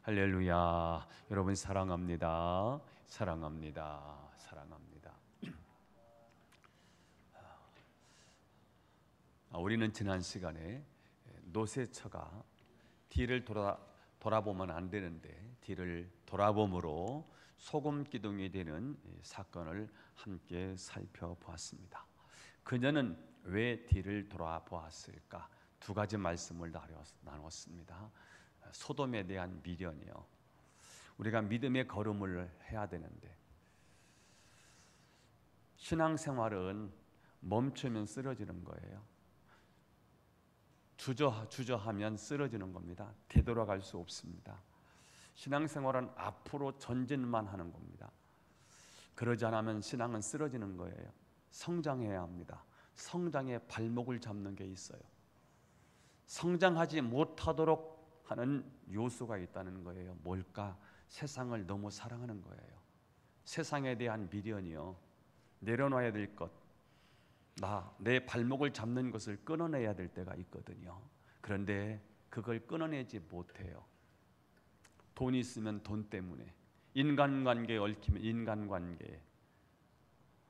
할렐루야. 여러분 사랑합니다. 사랑합니다. 사랑합니다. 우리는 지난 시간에 노새처가 뒤를 돌아보면 안 되는데 뒤를 돌아봄으로 소금 기둥이 되는 사건을 함께 살펴보았습니다. 그녀는 왜 뒤를 돌아보았을까? 두 가지 말씀을 나눴습니다. 소돔에 대한 미련이요. 우리가 믿음의 걸음을 해야 되는데 신앙생활은 멈추면 쓰러지는 거예요. 주저하면 쓰러지는 겁니다. 되돌아갈 수 없습니다. 신앙생활은 앞으로 전진만 하는 겁니다. 그러지 않으면 신앙은 쓰러지는 거예요. 성장해야 합니다. 성장의 발목을 잡는 게 있어요. 성장하지 못하도록 하는 요소가 있다는 거예요. 뭘까? 세상을 너무 사랑하는 거예요. 세상에 대한 미련이요. 내려놔야 될 것, 내 발목을 잡는 것을 끊어내야 될 때가 있거든요. 그런데 그걸 끊어내지 못해요. 돈이 있으면 돈 때문에, 인간관계에 얽히면 인간관계에,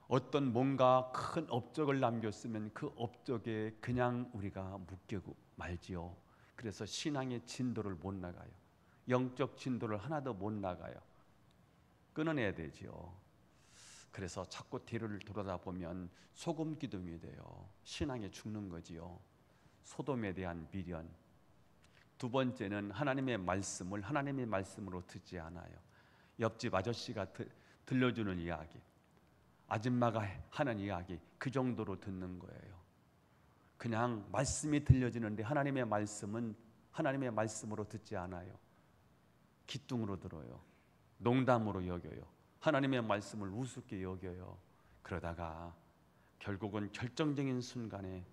어떤 뭔가 큰 업적을 남겼으면 그 업적에 그냥 우리가 묶이고 말지요. 그래서 신앙의 진도를 못 나가요. 영적 진도를 하나도 못 나가요. 끊어내야 되지요. 그래서 자꾸 뒤를 돌아보면 소금 기둥이 돼요. 신앙에 죽는 거지요. 소돔에 대한 미련. 두 번째는 하나님의 말씀을 하나님의 말씀으로 듣지 않아요. 옆집 아저씨가 들려주는 이야기, 아줌마가 하는 이야기, 그 정도로 듣는 거예요. 그냥 말씀이 들려지는데 하나님의 말씀은 하나님의 말씀으로 듣지 않아요. 기뚱으로 들어요. 농담으로 여겨요. 하나님의 말씀을 우습게 여겨요. 그러다가 결국은 결정적인 순간에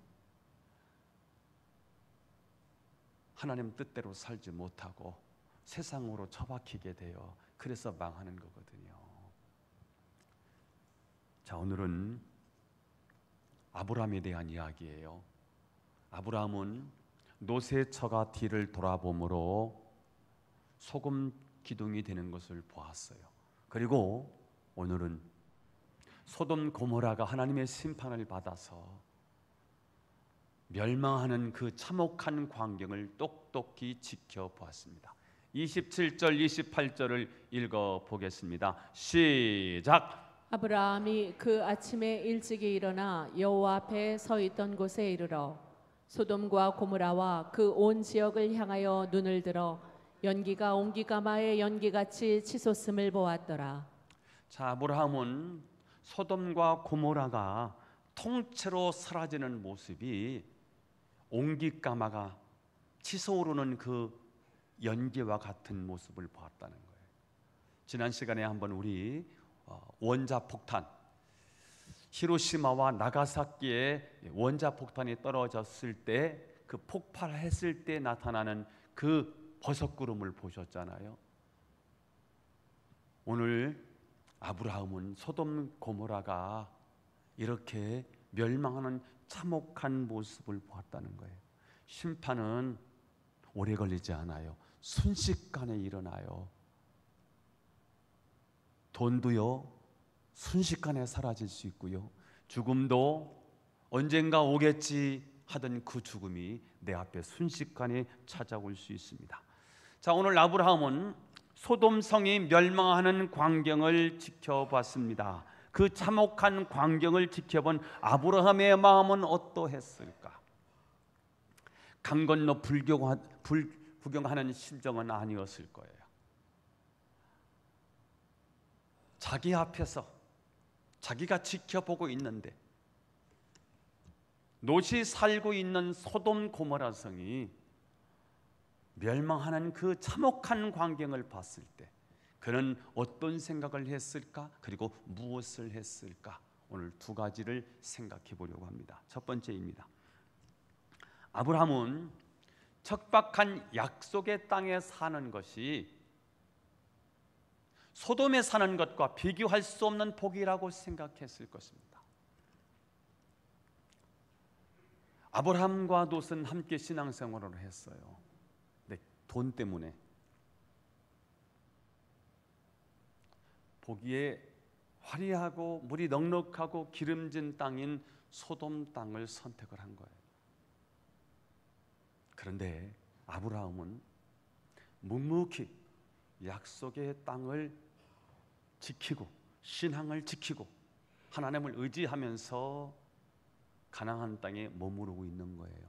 하나님 뜻대로 살지 못하고 세상으로 처박히게 돼요. 그래서 망하는 거거든요. 자, 오늘은 아브라함에 대한 이야기예요. 아브라함은 노새처가 뒤를 돌아봄으로 소금 기둥이 되는 것을 보았어요. 그리고 오늘은 소돔 고모라가 하나님의 심판을 받아서 멸망하는 그 참혹한 광경을 똑똑히 지켜보았습니다. 27절 28절을 읽어보겠습니다. 시작. 아브라함이 그 아침에 일찍이 일어나 여호와 앞에 서 있던 곳에 이르러 소돔과 고모라와 그 온 지역을 향하여 눈을 들어 연기가 옹기가마의 연기같이 치솟음을 보았더라. 자, 아브라함은 소돔과 고모라가 통째로 사라지는 모습이 옹기가마가 치솟오르는 그 연기와 같은 모습을 보았다는 거예요. 지난 시간에 한번 우리 원자폭탄, 히로시마와 나가사키에 원자폭탄이 떨어졌을 때 그 폭발했을 때 나타나는 그 버섯구름을 보셨잖아요. 오늘 아브라함은 소돔 고모라가 이렇게 멸망하는 참혹한 모습을 보았다는 거예요. 심판은 오래 걸리지 않아요. 순식간에 일어나요. 돈도요, 순식간에 사라질 수 있고요. 죽음도 언젠가 오겠지 하던 그 죽음이 내 앞에 순식간에 찾아올 수 있습니다. 자, 오늘 아브라함은 소돔 성이 멸망하는 광경을 지켜봤습니다. 그 참혹한 광경을 지켜본 아브라함의 마음은 어떠했을까? 강 건너 구경하는 심정은 아니었을 거예요. 자기 앞에서 자기가 지켜보고 있는데 롯이 살고 있는 소돔 고모라 성이 멸망하는 그 참혹한 광경을 봤을 때 그는 어떤 생각을 했을까? 그리고 무엇을 했을까? 오늘 두 가지를 생각해 보려고 합니다. 첫 번째입니다. 아브라함은 척박한 약속의 땅에 사는 것이 소돔에 사는 것과 비교할 수 없는 복이라고 생각했을 것입니다. 아브라함과 롯은 함께 신앙생활을 했어요. 네, 돈 때문에 보기에 화려하고 물이 넉넉하고 기름진 땅인 소돔 땅을 선택을 한 거예요. 그런데 아브라함은 묵묵히 약속의 땅을 지키고 신앙을 지키고 하나님을 의지하면서 가나안 땅에 머무르고 있는 거예요.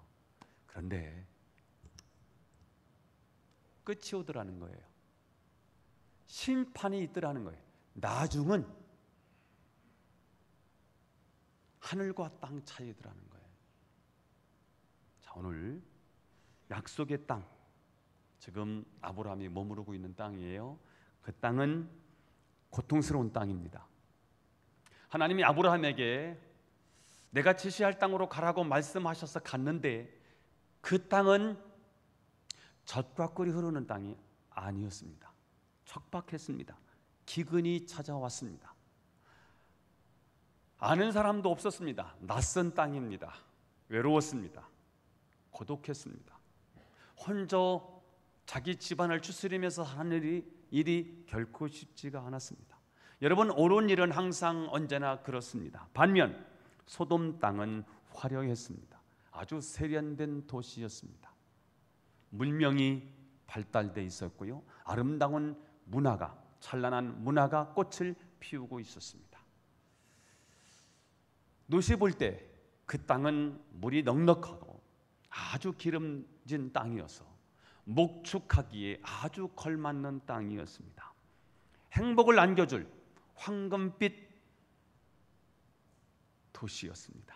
그런데 끝이 오더라는 거예요. 심판이 있더라는 거예요. 나중은 하늘과 땅 차이더라는 거예요. 자, 오늘 약속의 땅, 지금 아브라함이 머무르고 있는 땅이에요. 그 땅은 고통스러운 땅입니다. 하나님이 아브라함에게 내가 지시할 땅으로 가라고 말씀하셔서 갔는데 그 땅은 젖과 꿀이 흐르는 땅이 아니었습니다. 척박했습니다. 기근이 찾아왔습니다. 아는 사람도 없었습니다. 낯선 땅입니다. 외로웠습니다. 고독했습니다. 혼자 자기 집안을 추스리면서 하는 일이 결코 쉽지가 않았습니다. 여러분, 옳은 일은 항상 언제나 그렇습니다. 반면 소돔 땅은 화려했습니다. 아주 세련된 도시였습니다. 문명이 발달돼 있었고요. 아름다운 문화가, 찬란한 문화가 꽃을 피우고 있었습니다. 노시 볼 때 그 땅은 물이 넉넉하고 아주 기름진 땅이어서 목축하기에 아주 걸맞는 땅이었습니다. 행복을 안겨줄 황금빛 도시였습니다.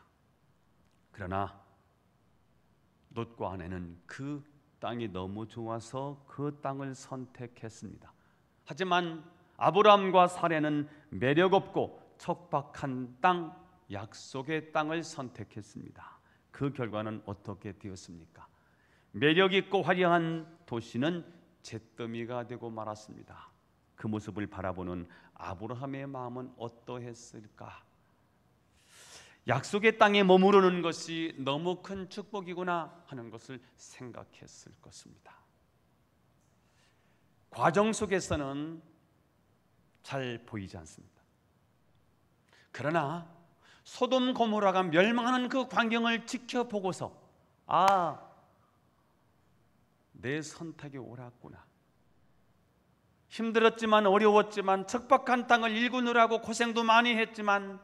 그러나 롯과 아내는 그 땅이 너무 좋아서 그 땅을 선택했습니다. 하지만 아브라함과 사레는 매력없고 척박한 땅, 약속의 땅을 선택했습니다. 그 결과는 어떻게 되었습니까? 매력있고 화려한 도시는 잿더미가 되고 말았습니다. 그 모습을 바라보는 아브라함의 마음은 어떠했을까? 약속의 땅에 머무르는 것이 너무 큰 축복이구나 하는 것을 생각했을 것입니다. 과정 속에서는 잘 보이지 않습니다. 그러나 소돔 고모라가 멸망하는 그 광경을 지켜보고서 내 선택이 옳았구나. 힘들었지만 어려웠지만 척박한 땅을 일구느라고 고생도 많이 했지만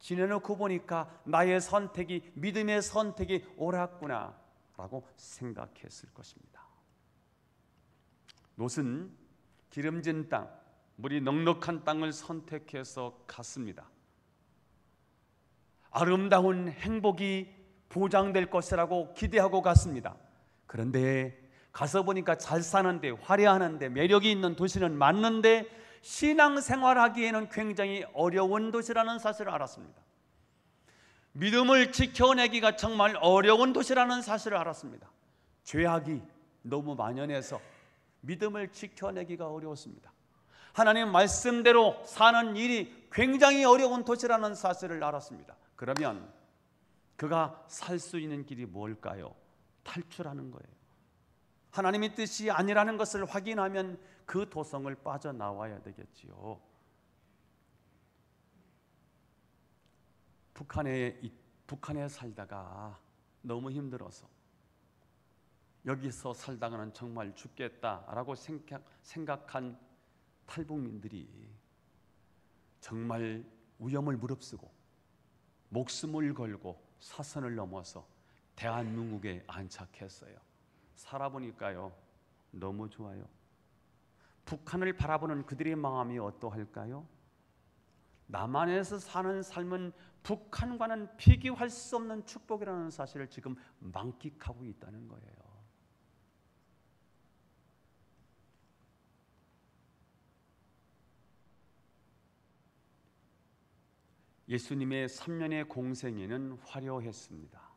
지내놓고 보니까 나의 선택이, 믿음의 선택이 옳았구나 라고 생각했을 것입니다. 롯은 기름진 땅, 물이 넉넉한 땅을 선택해서 갔습니다. 아름다운 행복이 보장될 것이라고 기대하고 갔습니다. 그런데 가서 보니까 잘 사는데, 화려하는데, 매력이 있는 도시는 맞는데 신앙생활하기에는 굉장히 어려운 도시라는 사실을 알았습니다. 믿음을 지켜내기가 정말 어려운 도시라는 사실을 알았습니다. 죄악이 너무 만연해서 믿음을 지켜내기가 어려웠습니다. 하나님 말씀대로 사는 일이 굉장히 어려운 도시라는 사실을 알았습니다. 그러면 그가 살 수 있는 길이 뭘까요? 탈출하는 거예요. 하나님의 뜻이 아니라는 것을 확인하면 그 도성을 빠져나와야 되겠지요. 북한에 살다가 너무 힘들어서 여기서 살다가는 정말 죽겠다라고 생각한 탈북민들이 정말 위험을 무릅쓰고 목숨을 걸고 사선을 넘어서 대한민국에 안착했어요. 살아보니까요, 너무 좋아요. 북한을 바라보는 그들의 마음이 어떠할까요? 남한에서 사는 삶은 북한과는 비교할 수 없는 축복이라는 사실을 지금 만끽하고 있다는 거예요. 예수님의 3년의 공생애는 화려했습니다.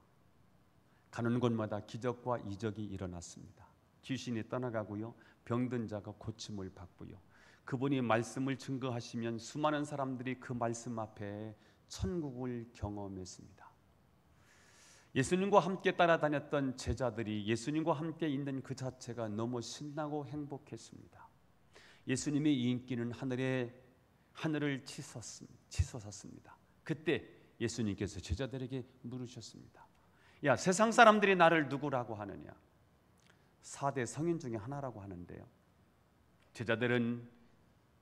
가는 곳마다 기적과 이적이 일어났습니다. 귀신이 떠나가고요, 병든 자가 고침을 받고요, 그분이 말씀을 증거하시면 수많은 사람들이 그 말씀 앞에 천국을 경험했습니다. 예수님과 함께 따라다녔던 제자들이 예수님과 함께 있는 그 자체가 너무 신나고 행복했습니다. 예수님의 인기는 하늘에 하늘을 치솟았습니다. 그때 예수님께서 제자들에게 물으셨습니다. 야, 세상 사람들이 나를 누구라고 하느냐? 4대 성인 중에 하나라고 하는데요, 제자들은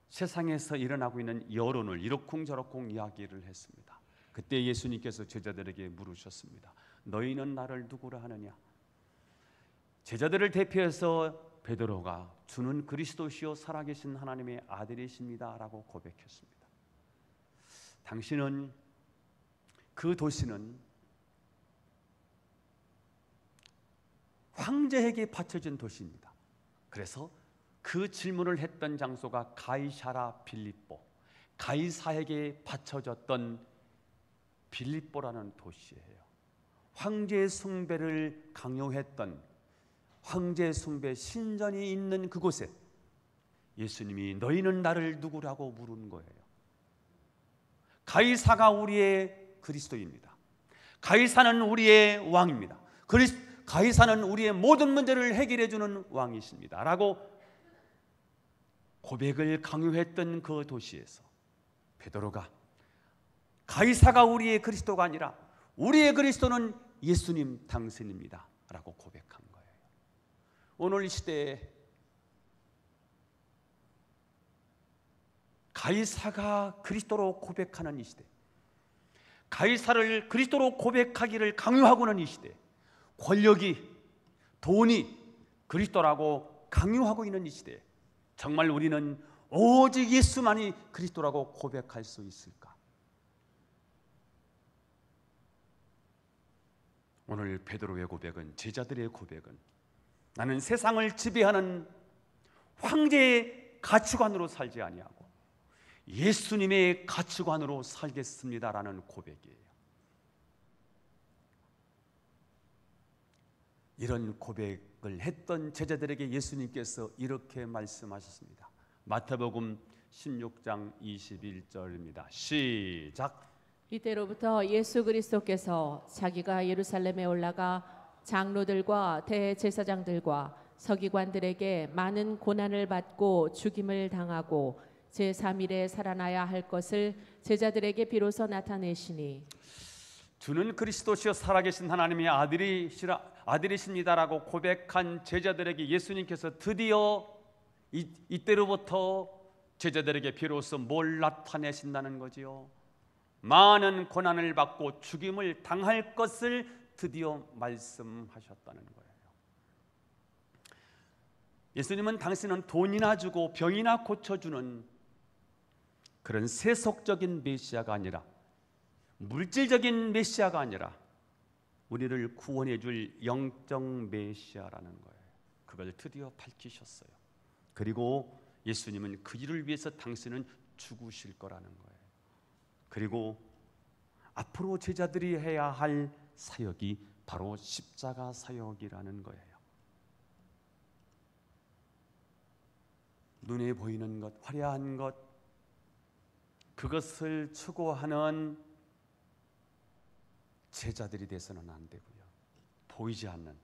세상에서 일어나고 있는 여론을 이러쿵저러쿵 이야기를 했습니다. 그때 예수님께서 제자들에게 물으셨습니다. 너희는 나를 누구라 하느냐? 제자들을 대표해서 베드로가 주는 그리스도시요 살아계신 하나님의 아들이십니다 라고 고백했습니다. 당신은, 그 도시는 황제에게 바쳐진 도시입니다. 그래서 그 질문을 했던 장소가 가이사라 빌립보, 가이사에게 바쳐졌던 빌립보라는 도시예요. 황제 숭배를 강요했던 황제 숭배 신전이 있는 그곳에 예수님이 너희는 나를 누구라고 물은 거예요. 가이사가 우리의 그리스도입니다. 가이사는 우리의 왕입니다. 가이사는 우리의 모든 문제를 해결해 주는 왕이십니다 라고 고백을 강요했던 그 도시에서 베드로가 가이사가 우리의 그리스도가 아니라 우리의 그리스도는 예수님 당신입니다 라고 고백한 거예요. 오늘 이 시대에 가이사가 그리스도로 고백하는 이 시대, 가이사를 그리스도로 고백하기를 강요하고는 이 시대, 권력이, 돈이 그리스도라고 강요하고 있는 이 시대에 정말 우리는 오직 예수만이 그리스도라고 고백할 수 있을까? 오늘 베드로의 고백은, 제자들의 고백은 나는 세상을 지배하는 황제의 가치관으로 살지 아니하고 예수님의 가치관으로 살겠습니다라는 고백이에요. 이런 고백을 했던 제자들에게 예수님께서 이렇게 말씀하셨습니다. 마태복음 16장 21절입니다. 시작. 이때로부터 예수 그리스도께서 자기가 예루살렘에 올라가 장로들과 대제사장들과 서기관들에게 많은 고난을 받고 죽임을 당하고 제3일에 살아나야 할 것을 제자들에게 비로소 나타내시니 주는 그리스도시여 살아계신 하나님의 아들이십니다라고 고백한 제자들에게 예수님께서 드디어 이때로부터 제자들에게 비로소 뭘 나타내신다는 거지요? 많은 고난을 받고 죽임을 당할 것을 드디어 말씀하셨다는 거예요. 예수님은 당신은 돈이나 주고 병이나 고쳐주는 그런 세속적인 메시아가 아니라, 물질적인 메시아가 아니라 우리를 구원해 줄 영적 메시아라는 거예요. 그걸 드디어 밝히셨어요. 그리고 예수님은 그 일을 위해서 당신은 죽으실 거라는 거예요. 그리고 앞으로 제자들이 해야 할 사역이 바로 십자가 사역이라는 거예요. 눈에 보이는 것, 화려한 것, 그것을 추구하는 제자들이 돼서는 안 되고요. 보이지 않는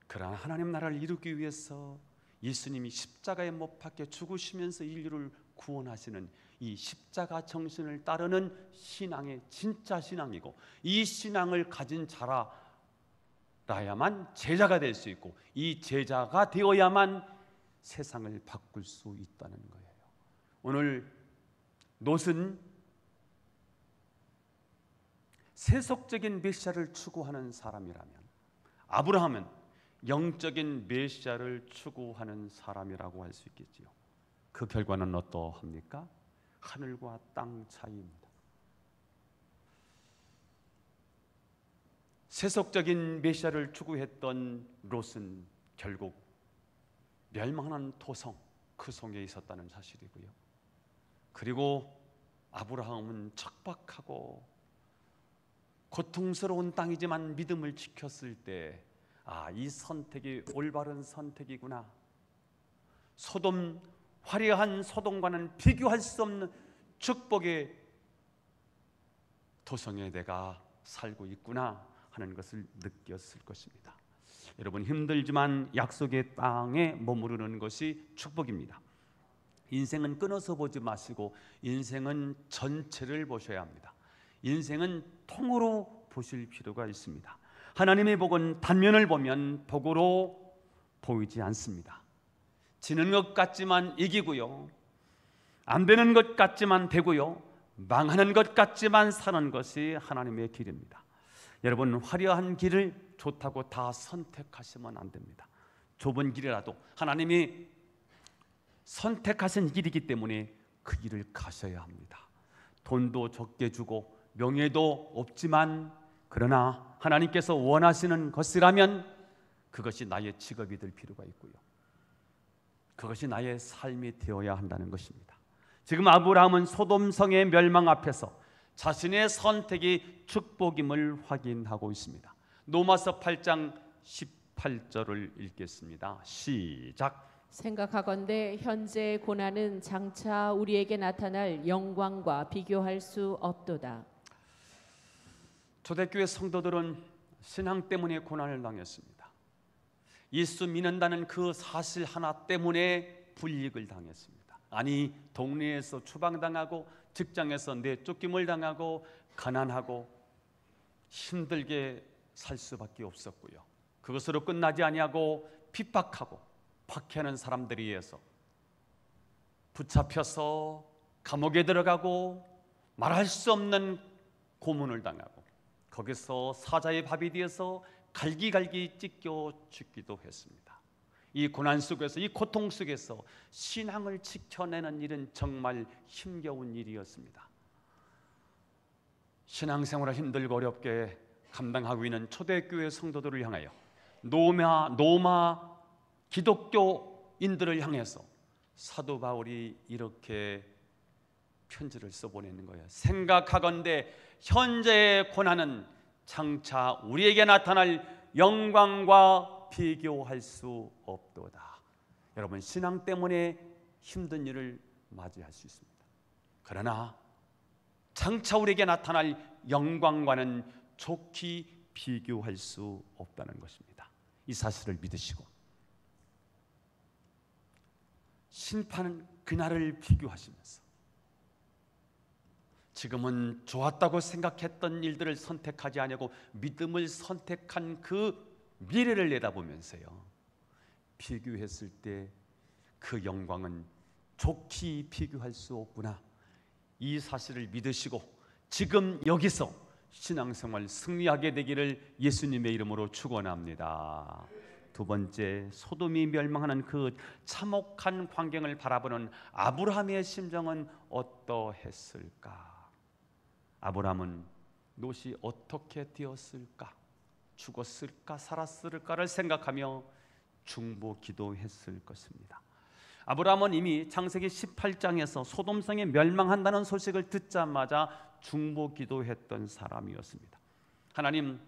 그러한 하나님 나라를 이루기 위해서 예수님이 십자가에 못 박혀 죽으시면서 인류를 구원하시는 이 십자가 정신을 따르는 신앙의 진짜 신앙이고, 이 신앙을 가진 자라야만 제자가 될 수 있고, 이 제자가 되어야만 세상을 바꿀 수 있다는 거예요. 오늘 롯은 세속적인 메시아를 추구하는 사람이라면, 아브라함은 영적인 메시아를 추구하는 사람이라고 할 수 있겠지요. 그 결과는 어떠합니까? 하늘과 땅 차이입니다. 세속적인 메시아를 추구했던 롯은 결국 멸망하는 토성, 그 속에 있었다는 사실이고요. 그리고 아브라함은 척박하고 고통스러운 땅이지만 믿음을 지켰을 때, 이 선택이 올바른 선택이구나. 화려한 소돔과는 비교할 수 없는 축복의 토성에 내가 살고 있구나 하는 것을 느꼈을 것입니다. 여러분, 힘들지만 약속의 땅에 머무르는 것이 축복입니다. 인생은 끊어서 보지 마시고 인생은 전체를 보셔야 합니다. 인생은 통으로 보실 필요가 있습니다. 하나님의 복은 단면을 보면 복으로 보이지 않습니다. 지는 것 같지만 이기고요, 안 되는 것 같지만 되고요, 망하는 것 같지만 사는 것이 하나님의 길입니다. 여러분, 화려한 길을 좋다고 다 선택하시면 안 됩니다. 좁은 길이라도 하나님이 선택하신 길이기 때문에 그 길을 가셔야 합니다. 돈도 적게 주고 명예도 없지만, 그러나 하나님께서 원하시는 것이라면 그것이 나의 직업이 될 필요가 있고요, 그것이 나의 삶이 되어야 한다는 것입니다. 지금 아브라함은 소돔성의 멸망 앞에서 자신의 선택이 축복임을 확인하고 있습니다. 로마서 8장 18절을 읽겠습니다. 시작. 생각하건대 현재의 고난은 장차 우리에게 나타날 영광과 비교할 수 없도다. 초대교회 성도들은 신앙 때문에 고난을 당했습니다. 예수 믿는다는 그 사실 하나 때문에 불이익을 당했습니다. 아니, 동네에서 추방당하고 직장에서 내쫓김을 당하고 가난하고 힘들게 살 수밖에 없었고요, 그것으로 끝나지 아니하고 핍박하고 박해하는 사람들에 의해서 붙잡혀서 감옥에 들어가고 말할 수 없는 고문을 당하고 거기서 사자의 밥이 되어서 갈기갈기 찢겨 죽기도 했습니다. 이 고난 속에서, 이 고통 속에서 신앙을 지켜내는 일은 정말 힘겨운 일이었습니다. 신앙생활을 힘들고 어렵게 감당하고 있는 초대교회 성도들을 향하여, 노마 기독교인들을 향해서 사도 바울이 이렇게 편지를 써보내는 거예요. 생각하건대 현재의 고난은 장차 우리에게 나타날 영광과 비교할 수 없도다. 여러분, 신앙 때문에 힘든 일을 맞이할 수 있습니다. 그러나 장차 우리에게 나타날 영광과는 좋게 비교할 수 없다는 것입니다. 이 사실을 믿으시고 심판은 그날을 비교하시면서 지금은 좋았다고 생각했던 일들을 선택하지 아니하고 믿음을 선택한 그 미래를 내다보면서요, 비교했을 때 그 영광은 좋게 비교할 수 없구나, 이 사실을 믿으시고 지금 여기서 신앙생활 승리하게 되기를 예수님의 이름으로 축원합니다. 두 번째, 소돔이 멸망하는 그 참혹한 광경을 바라보는 아브라함의 심정은 어떠했을까? 아브라함은 롯이 어떻게 되었을까? 죽었을까? 살았을까를 생각하며 중보 기도했을 것입니다. 아브라함은 이미 창세기 18장에서 소돔성이 멸망한다는 소식을 듣자마자 중보 기도했던 사람이었습니다. 하나님,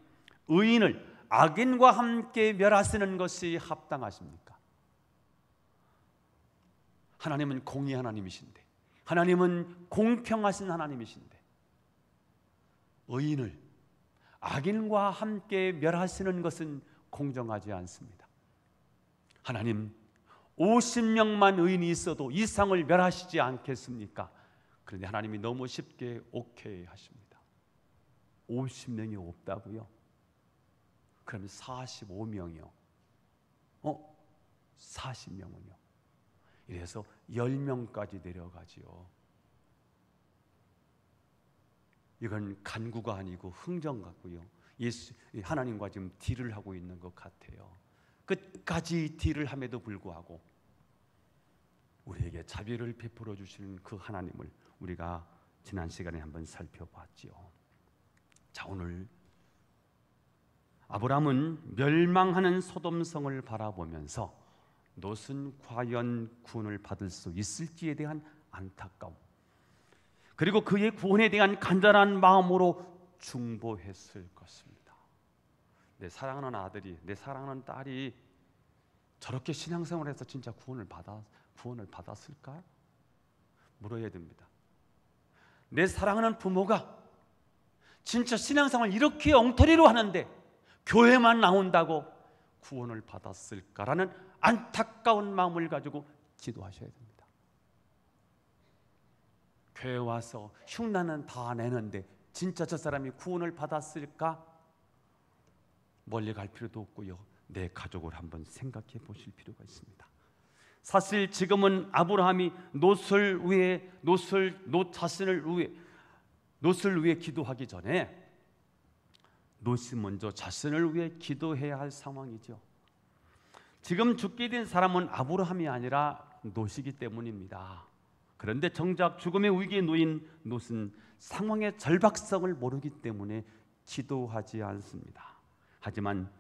의인을 악인과 함께 멸하시는 것이 합당하십니까? 하나님은 공의 하나님이신데, 하나님은 공평하신 하나님이신데 의인을 악인과 함께 멸하시는 것은 공정하지 않습니다. 하나님, 50명만 의인이 있어도 이 세상을 멸하시지 않겠습니까? 그런데 하나님이 너무 쉽게 오케이 하십니다. 50명이 없다고요? 그럼 45명이요. 40명은요. 이래서 10명까지 내려가지요. 이건 간구가 아니고 흥정 같고요, 하나님과 지금 딜을 하고 있는 것 같아요. 끝까지 딜을 함에도 불구하고 우리에게 자비를 베풀어 주시는 그 하나님을 우리가 지난 시간에 한번 살펴봤지요. 자, 오늘 아브라함은 멸망하는 소돔성을 바라보면서 롯은 과연 구원을 받을 수 있을지에 대한 안타까움, 그리고 그의 구원에 대한 간절한 마음으로 중보했을 것입니다. 내 사랑하는 아들이, 내 사랑하는 딸이 저렇게 신앙생활해서 진짜 구원을 받았을까? 물어야 됩니다. 내 사랑하는 부모가 진짜 신앙생활 이렇게 엉터리로 하는데 교회만 나온다고 구원을 받았을까라는 안타까운 마음을 가지고 기도하셔야 됩니다. 교회 와서 흉나는 다 내는데 진짜 저 사람이 구원을 받았을까? 멀리 갈 필요도 없고요. 내 가족을 한번 생각해 보실 필요가 있습니다. 사실 지금은 아브라함이 롯을 위해 기도하기 전에 롯이 먼저 자신을 위해 기도해야 할 상황이죠. 지금 죽게 된 사람은 아브라함이 아니라 롯이기 때문입니다. 그런데 정작 죽음의 위기에 놓인 롯은 상황의 절박성을 모르기 때문에 기도하지 않습니다. 하지만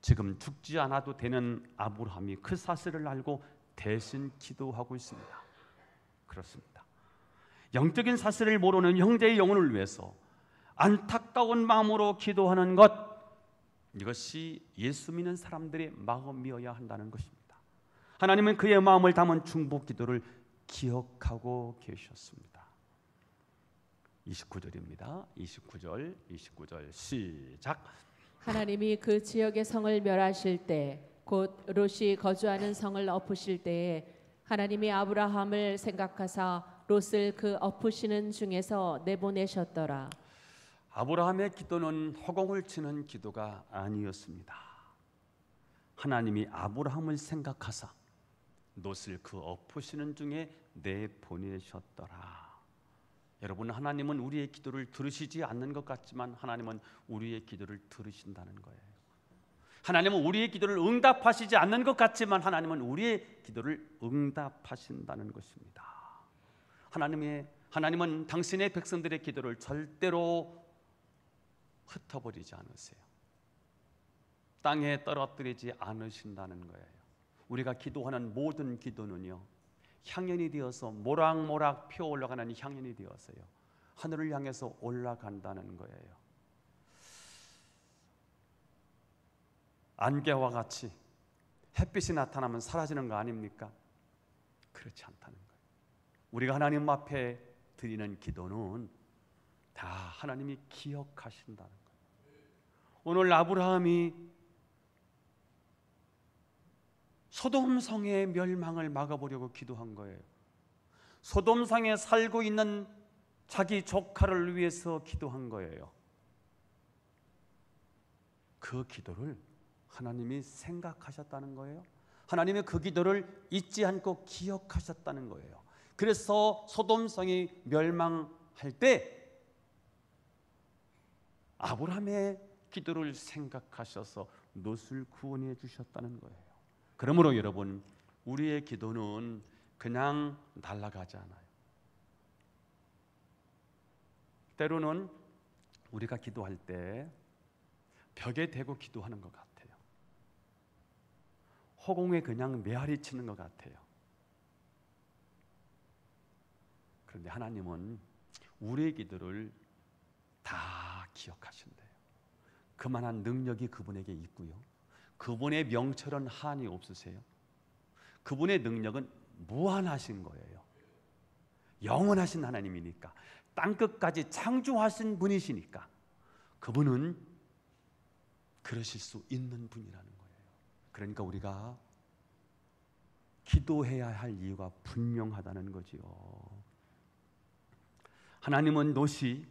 지금 죽지 않아도 되는 아브라함이 그 사실을 알고 대신 기도하고 있습니다. 그렇습니다. 영적인 사실을 모르는 형제의 영혼을 위해서 안타까운 마음으로 기도하는 것, 이것이 예수 믿는 사람들의 마음이어야 한다는 것입니다. 하나님은 그의 마음을 담은 중보 기도를 기억하고 계셨습니다. 29절입니다. 29절 시작. 하나님이 그 지역의 성을 멸하실 때 곧 롯이 거주하는 성을 엎으실 때에 하나님이 아브라함을 생각하사 롯을 그 엎으시는 중에서 내보내셨더라. 아브라함의 기도는 허공을 치는 기도가 아니었습니다. 하나님이 아브라함을 생각하사 롯을 그 엎으시는 중에 내보내셨더라. 여러분, 하나님은 우리의 기도를 들으시지 않는 것 같지만 하나님은 우리의 기도를 들으신다는 거예요. 하나님은 우리의 기도를 응답하시지 않는 것 같지만 하나님은 우리의 기도를 응답하신다는 것입니다. 하나님은 당신의 백성들의 기도를 절대로 흩어버리지 않으세요. 땅에 떨어뜨리지 않으신다는 거예요. 우리가 기도하는 모든 기도는요, 향연이 되어서 모락모락 피어 올라가는 향연이 되어서요, 하늘을 향해서 올라간다는 거예요. 안개와 같이 햇빛이 나타나면 사라지는 거 아닙니까? 그렇지 않다는 거예요. 우리가 하나님 앞에 드리는 기도는 다 하나님이 기억하신다는 거예요. 오늘 아브라함이 소돔 성의 멸망을 막아보려고 기도한 거예요. 소돔 성에 살고 있는 자기 조카를 위해서 기도한 거예요. 그 기도를 하나님이 생각하셨다는 거예요. 하나님의 그 기도를 잊지 않고 기억하셨다는 거예요. 그래서 소돔 성이 멸망할 때 아브라함의 기도를 생각하셔서 롯을 구원해 주셨다는 거예요. 그러므로 여러분, 우리의 기도는 그냥 날아가지 않아요. 때로는 우리가 기도할 때 벽에 대고 기도하는 것 같아요. 허공에 그냥 메아리 치는 것 같아요. 그런데 하나님은 우리의 기도를 다 기억하신대요. 그만한 능력이 그분에게 있고요, 그분의 명철은 한이 없으세요. 그분의 능력은 무한하신 거예요. 영원하신 하나님이니까, 땅끝까지 창조하신 분이시니까 그분은 그러실 수 있는 분이라는 거예요. 그러니까 우리가 기도해야 할 이유가 분명하다는 거지요. 하나님은 롯이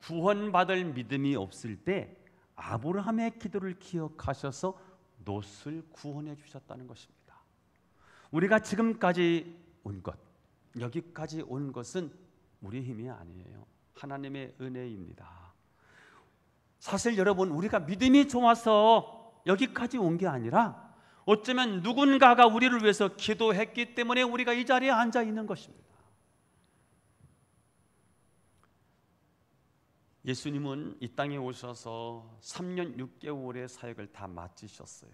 구원받을 믿음이 없을 때 아브라함의 기도를 기억하셔서 롯을 구원해 주셨다는 것입니다. 우리가 지금까지 온 것, 여기까지 온 것은 우리의 힘이 아니에요. 하나님의 은혜입니다. 사실 여러분, 우리가 믿음이 좋아서 여기까지 온 게 아니라 어쩌면 누군가가 우리를 위해서 기도했기 때문에 우리가 이 자리에 앉아 있는 것입니다. 예수님은 이 땅에 오셔서 3년 6개월의 사역을 다 마치셨어요.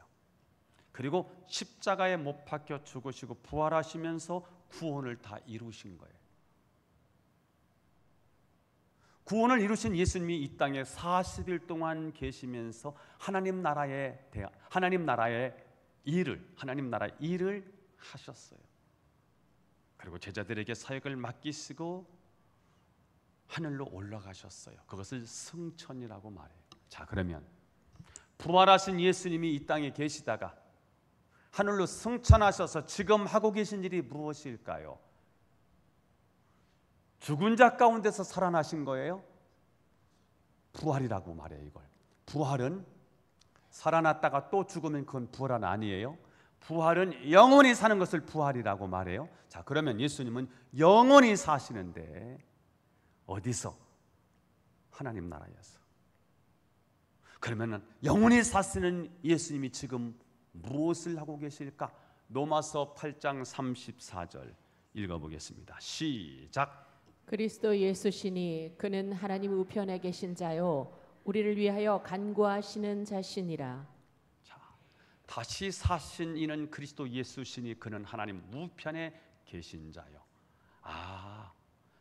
그리고 십자가에 못 박혀 죽으시고 부활하시면서 구원을 다 이루신 거예요. 구원을 이루신 예수님이 이 땅에 40일 동안 계시면서 하나님 나라의 일을 하셨어요. 그리고 제자들에게 사역을 맡기시고 하늘로 올라가셨어요. 그것을 승천이라고 말해요. 자, 그러면 부활하신 예수님이 이 땅에 계시다가 하늘로 승천하셔서 지금 하고 계신 일이 무엇일까요? 죽은 자 가운데서 살아나신 거예요? 부활이라고 말해요. 이걸 부활은 살아났다가 또 죽으면 그건 부활은 아니에요. 부활은 영원히 사는 것을 부활이라고 말해요. 자, 그러면 예수님은 영원히 사시는데 어디서? 하나님 나라에서. 그러면 영원히 사시는 예수님이 지금 무엇을 하고 계실까? 로마서 8장 34절 읽어보겠습니다. 시작. 그리스도 예수시니 그는 하나님 우편에 계신 자요 우리를 위하여 간구하시는 자시니라. 자, 다시 사신 이는 그리스도 예수시니 그는 하나님 우편에 계신 자요. 아,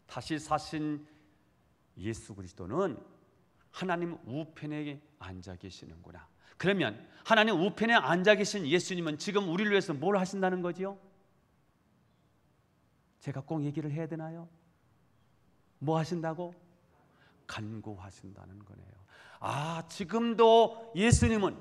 다시 사신 예수 그리스도는 하나님 우편에 앉아 계시는구나. 그러면 하나님 우편에 앉아 계신 예수님은 지금 우리를 위해서 뭘 하신다는 거지요? 제가 꼭 얘기를 해야 되나요? 뭐 하신다고? 간구하신다는 거네요. 아, 지금도 예수님은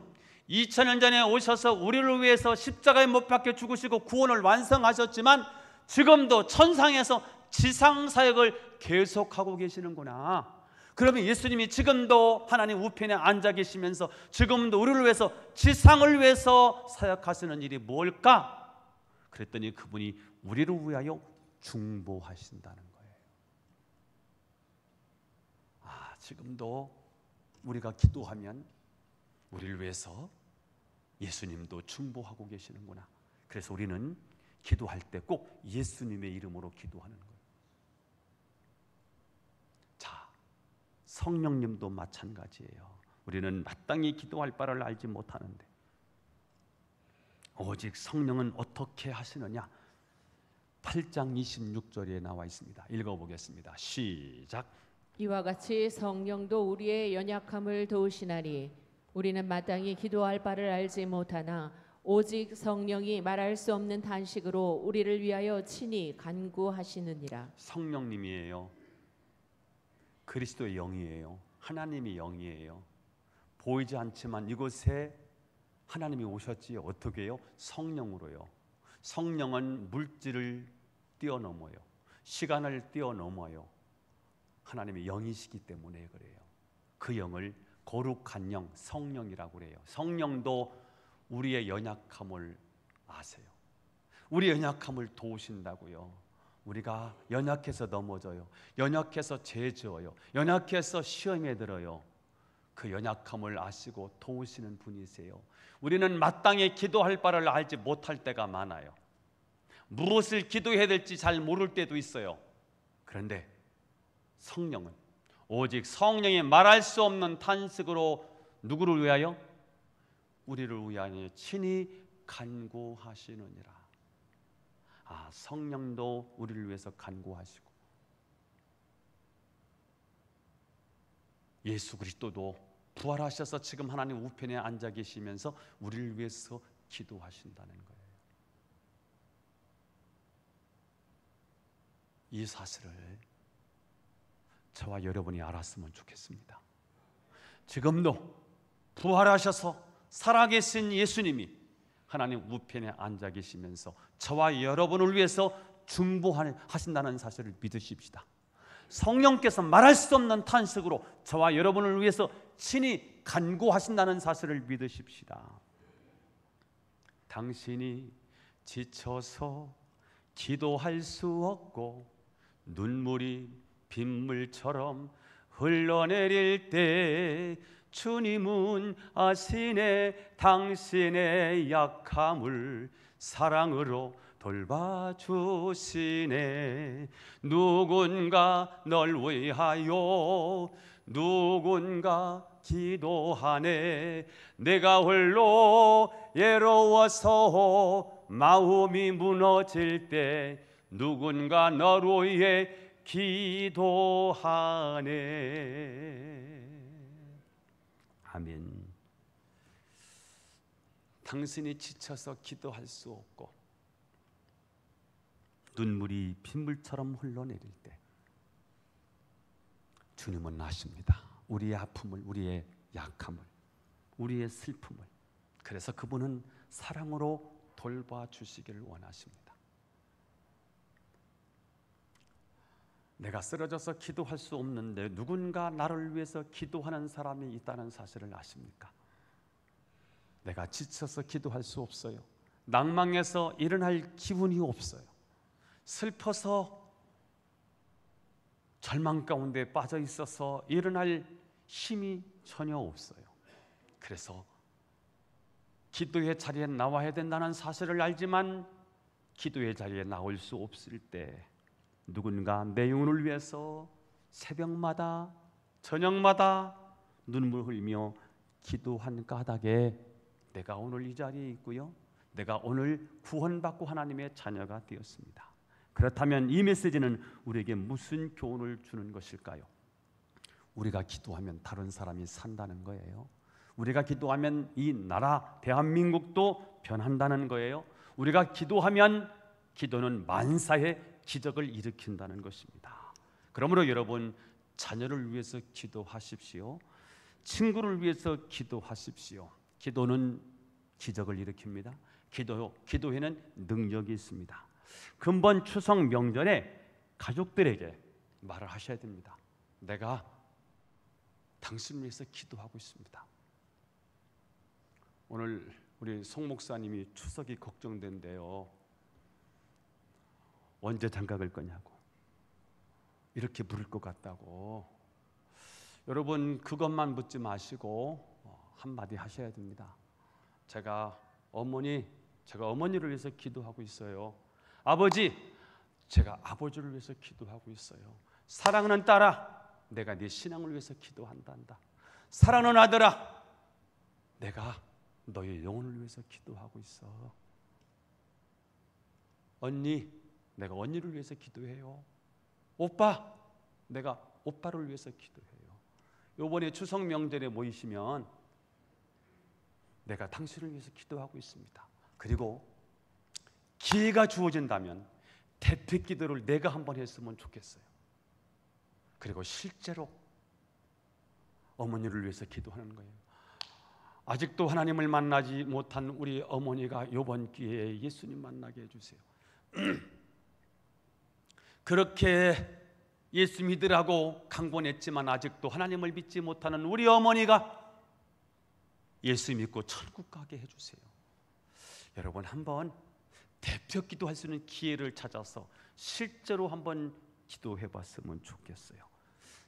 2000년 전에 오셔서 우리를 위해서 십자가에 못 박혀 죽으시고 구원을 완성하셨지만 지금도 천상에서 지상 사역을 계속하고 계시는구나. 그러면 예수님이 지금도 하나님 우편에 앉아 계시면서 지금도 우리를 위해서 지상을 위해서 사역하시는 일이 뭘까? 그랬더니 그분이 우리를 위하여 중보하신다는 거예요. 아, 지금도 우리가 기도하면 우리를 위해서 예수님도 중보하고 계시는구나. 그래서 우리는 기도할 때 꼭 예수님의 이름으로 기도하는 거예요. 자, 성령님도 마찬가지예요. 우리는 마땅히 기도할 바를 알지 못하는데 오직 성령은 어떻게 하시느냐? 8장 26절에 나와 있습니다. 읽어보겠습니다. 시작. 이와 같이 성령도 우리의 연약함을 도우시나니 우리는 마땅히 기도할 바를 알지 못하나 오직 성령이 말할 수 없는 탄식으로 우리를 위하여 친히 간구하시느니라. 성령님이에요. 그리스도의 영이에요. 하나님이 영이에요. 보이지 않지만 이곳에 하나님이 오셨지요. 어떻게 해요? 성령으로요. 성령은 물질을 뛰어넘어요. 시간을 뛰어넘어요. 하나님의 영이시기 때문에 그래요. 그 영을 거룩한 영, 성령이라고 그래요. 성령도 우리의 연약함을 아세요. 우리 연약함을 도우신다고요. 우리가 연약해서 넘어져요. 연약해서 죄 지어요. 연약해서 시험에 들어요. 그 연약함을 아시고 도우시는 분이세요. 우리는 마땅히 기도할 바를 알지 못할 때가 많아요. 무엇을 기도해야 될지 잘 모를 때도 있어요. 그런데 성령은 오직 성령이 말할 수 없는 탄식으로 누구를 위하여? 우리를 위하여 친히 간구하시느니라. 아, 성령도 우리를 위해서 간구하시고 예수 그리스도도 부활하셔서 지금 하나님 우편에 앉아 계시면서 우리를 위해서 기도하신다는 거예요. 이 사실을 저와 여러분이 알았으면 좋겠습니다. 지금도 부활하셔서 살아계신 예수님이 하나님 우편에 앉아 계시면서 저와 여러분을 위해서 중보하신다는 사실을 믿으십시다. 성령께서 말할 수 없는 탄식으로 저와 여러분을 위해서 친히 간구하신다는 사실을 믿으십시다. 당신이 지쳐서 기도할 수 없고 눈물이 빗물처럼 흘러내릴 때 주님은 아시네 당신의 약함을 사랑으로 돌봐주시네. 누군가 널 위하여 누군가 기도하네. 내가 홀로 외로워서 마음이 무너질 때 누군가 너를 위해 기도하네. 아멘. 당신이 지쳐서 기도할 수 없고 눈물이 빗물처럼 흘러내릴 때 주님은 아십니다. 우리의 아픔을, 우리의 약함을, 우리의 슬픔을. 그래서 그분은 사랑으로 돌봐주시기를 원하십니다. 내가 쓰러져서 기도할 수 없는데 누군가 나를 위해서 기도하는 사람이 있다는 사실을 아십니까? 내가 지쳐서 기도할 수 없어요. 낭망해서 일어날 기분이 없어요. 슬퍼서 절망 가운데 빠져 있어서 일어날 힘이 전혀 없어요. 그래서 기도의 자리에 나와야 된다는 사실을 알지만 기도의 자리에 나올 수 없을 때 누군가 내 영혼을 위해서 새벽마다 저녁마다 눈물 흘리며 기도한 까닭에 내가 오늘 이 자리에 있고요, 내가 오늘 구원받고 하나님의 자녀가 되었습니다. 그렇다면 이 메시지는 우리에게 무슨 교훈을 주는 것일까요? 우리가 기도하면 다른 사람이 산다는 거예요. 우리가 기도하면 이 나라 대한민국도 변한다는 거예요. 우리가 기도하면 기도는 만사의 기적을 일으킨다는 것입니다. 그러므로 여러분, 자녀를 위해서 기도하십시오. 친구를 위해서 기도하십시오. 기도는 기적을 일으킵니다. 기도에는 능력이 있습니다. 금번 추석 명절에 가족들에게 말을 하셔야 됩니다. 내가 당신을 위해서 기도하고 있습니다. 오늘 우리 송 목사님이 추석이 걱정된대요. 언제 장가갈 거냐고, 이렇게 물을 것 같다고. 여러분, 그것만 묻지 마시고 한마디 하셔야 됩니다. 제가 어머니를 위해서 기도하고 있어요. 아버지, 제가 아버지를 위해서 기도하고 있어요. 사랑하는 딸아, 내가 네 신앙을 위해서 기도한단다. 사랑하는 아들아, 내가 너의 영혼을 위해서 기도하고 있어. 언니, 내가 언니를 위해서 기도해요. 오빠, 내가 오빠를 위해서 기도해요. 이번에 추석 명절에 모이시면 내가 당신을 위해서 기도하고 있습니다. 그리고 기회가 주어진다면 대표 기도를 내가 한번 했으면 좋겠어요. 그리고 실제로 어머니를 위해서 기도하는 거예요. 아직도 하나님을 만나지 못한 우리 어머니가 이번 기회에 예수님 만나게 해주세요. 그렇게 예수 믿으라고 강권했지만 아직도 하나님을 믿지 못하는 우리 어머니가 예수 믿고 천국 가게 해주세요. 여러분, 한번 대표 기도할 수 있는 기회를 찾아서 실제로 한번 기도해 봤으면 좋겠어요.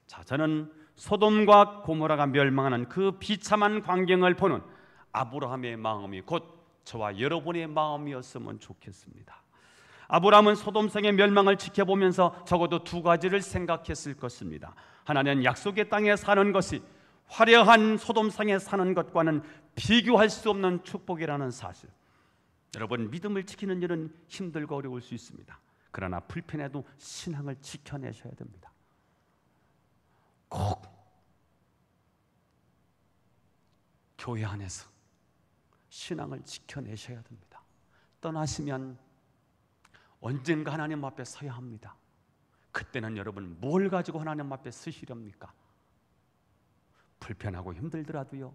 자, 저는 소돔과 고모라가 멸망하는 그 비참한 광경을 보는 아브라함의 마음이 곧 저와 여러분의 마음이었으면 좋겠습니다. 아브라함은 소돔성의 멸망을 지켜보면서 적어도 두 가지를 생각했을 것입니다. 하나는 약속의 땅에 사는 것이 화려한 소돔성에 사는 것과는 비교할 수 없는 축복이라는 사실. 여러분, 믿음을 지키는 일은 힘들고 어려울 수 있습니다. 그러나 불편해도 신앙을 지켜내셔야 됩니다. 꼭 교회 안에서 신앙을 지켜내셔야 됩니다. 떠나시면 언젠가 하나님 앞에 서야 합니다. 그때는 여러분 뭘 가지고 하나님 앞에 서시렵니까? 불편하고 힘들더라도요,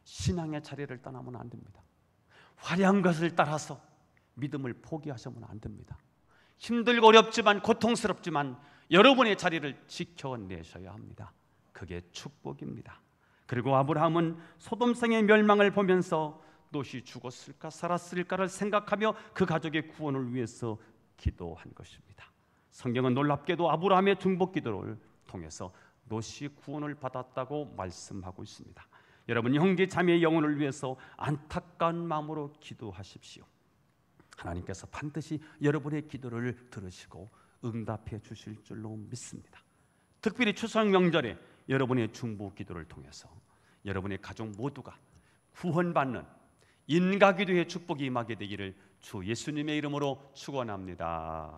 신앙의 자리를 떠나면 안 됩니다. 화려한 것을 따라서 믿음을 포기하시면 안 됩니다. 힘들고 어렵지만 고통스럽지만 여러분의 자리를 지켜내셔야 합니다. 그게 축복입니다. 그리고 아브라함은 소돔성의 멸망을 보면서 롯이 죽었을까 살았을까를 생각하며 그 가족의 구원을 위해서 기도한 것입니다. 성경은 놀랍게도 아브라함의 중복 기도를 통해서 롯이 구원을 받았다고 말씀하고 있습니다. 여러분, 형제 자매의 영혼을 위해서 안타까운 마음으로 기도하십시오. 하나님께서 반드시 여러분의 기도를 들으시고 응답해 주실 줄로 믿습니다. 특별히 추석 명절에 여러분의 중보 기도를 통해서 여러분의 가족 모두가 구원받는 인가기도의 축복이 임하게 되기를 주 예수님의 이름으로 축원합니다.